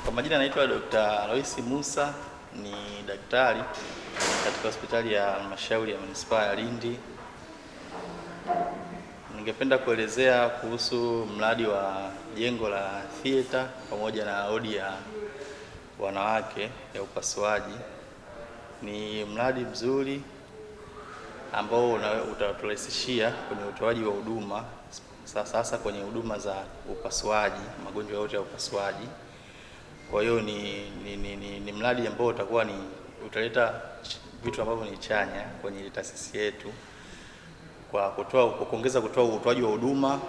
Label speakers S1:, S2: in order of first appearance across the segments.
S1: Kwa majina naitwa Dr. Aloisi Musa, ni daktari katika hospitali ya halmashauri ya manispaa ya Lindi. Ningependa kuelezea kuhusu mradi wa jengo la theater pamoja na wodi ya wanawake ya upasuaji. Ni mradi mzuri ambao utaturahisishia kwenye utoaji wa huduma, sasa kwenye huduma za upasuaji, magonjwa yote ya upasuaji. Kwa hiyo ni mradi ambao utaleta vitu ambavyo ni chanya kwenye taasisi yetu kwa kuongeza kutoa utoaji wa huduma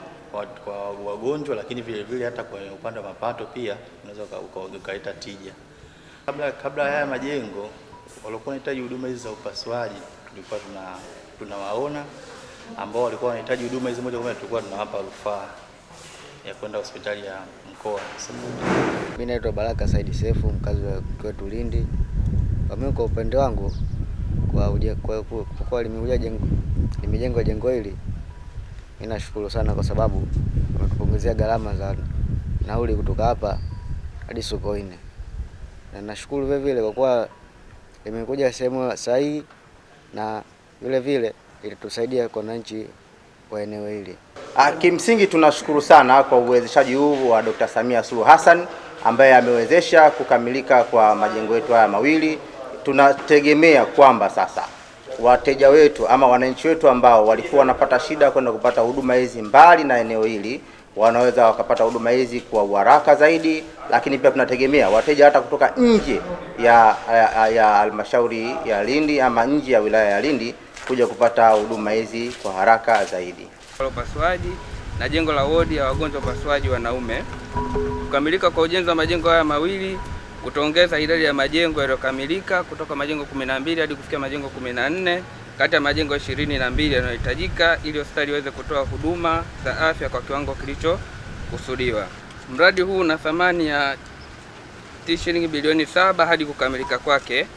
S1: kwa wagonjwa, lakini vile vile hata kwenye upande wa mapato pia unaweza ukaleta tija. Kabla haya majengo walikuwa wanahitaji huduma hizi za upasuaji, tulikuwa tunawaona ambao walikuwa wanahitaji huduma hizi moja kwa moja, tulikuwa tunawapa rufaa ya kwenda hospitali ya mkoa.
S2: Mimi naitwa Baraka Said Sefu, mkazi wa kwetu Lindi. Kwa upande wangu kwa limejengwa jengo hili, mimi nashukuru sana kwa sababu wametupunguzia gharama za nauli kutoka hapa hadi Sokoine. Na nashukuru vile vile kwa kuwa limekuja sehemu sahihi na vile vile ilitusaidia kwa wananchi wa eneo hili.
S3: Kimsingi tunashukuru sana kwa uwezeshaji huu wa Dr. Samia Suluhu Hassan ambaye amewezesha kukamilika kwa majengo yetu haya mawili. Tunategemea kwamba sasa wateja wetu ama wananchi wetu ambao walikuwa wanapata shida kwenda kupata huduma hizi mbali na eneo hili wanaweza wakapata huduma hizi kwa uharaka zaidi, lakini pia tunategemea wateja hata kutoka nje ya halmashauri ya Lindi ama nje ya wilaya ya Lindi kuja kupata huduma hizi kwa haraka zaidi.
S4: Upasuaji na jengo la wodi ya wagonjwa upasuaji wanaume. Kukamilika kwa ujenzi wa majengo haya mawili kutaongeza idadi ya majengo yaliyokamilika kutoka majengo 12 hadi kufikia majengo 14 kati ya majengo 22 yanayohitajika ili hospitali iweze kutoa huduma za afya kwa kiwango kilichokusudiwa. Mradi huu una thamani ya shilingi bilioni 7 hadi kukamilika kwake.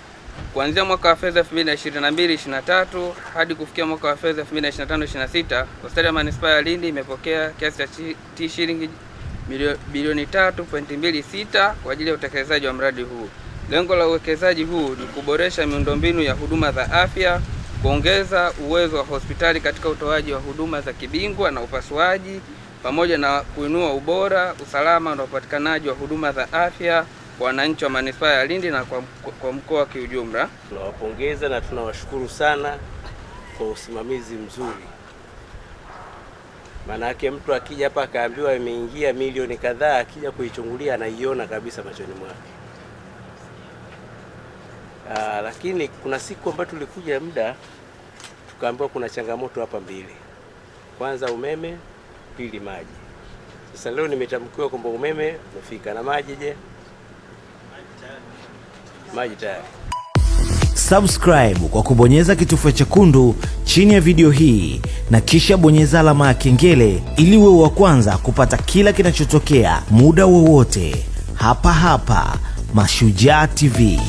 S4: Kuanzia mwaka wa fedha 2022/23 hadi kufikia mwaka wa fedha 2025/26, hospitali ya manispaa ya Lindi imepokea kiasi cha shilingi bilioni 3.26 kwa ajili ya utekelezaji wa mradi huu. Lengo la uwekezaji huu ni kuboresha miundombinu ya huduma za afya, kuongeza uwezo wa hospitali katika utoaji wa huduma za kibingwa na upasuaji, pamoja na kuinua ubora, usalama na upatikanaji wa huduma za afya kwa wananchi wa manispaa ya Lindi na kwa mkoa kiujumla.
S5: Tunawapongeza na tunawashukuru sana kwa usimamizi mzuri. Maanake mtu akija hapa akaambiwa imeingia milioni kadhaa, akija kuichungulia anaiona kabisa machoni mwake. Lakini kuna siku ambayo tulikuja muda tukaambiwa kuna changamoto hapa mbili. Kwanza umeme, pili maji. Sasa leo nimetamkiwa kwamba umeme umefika na maji je? Maji tayari.
S6: Subscribe kwa kubonyeza kitufe chekundu chini ya video hii na kisha bonyeza alama ya kengele ili uwe wa kwanza kupata kila kinachotokea muda wowote hapa Mashujaa TV.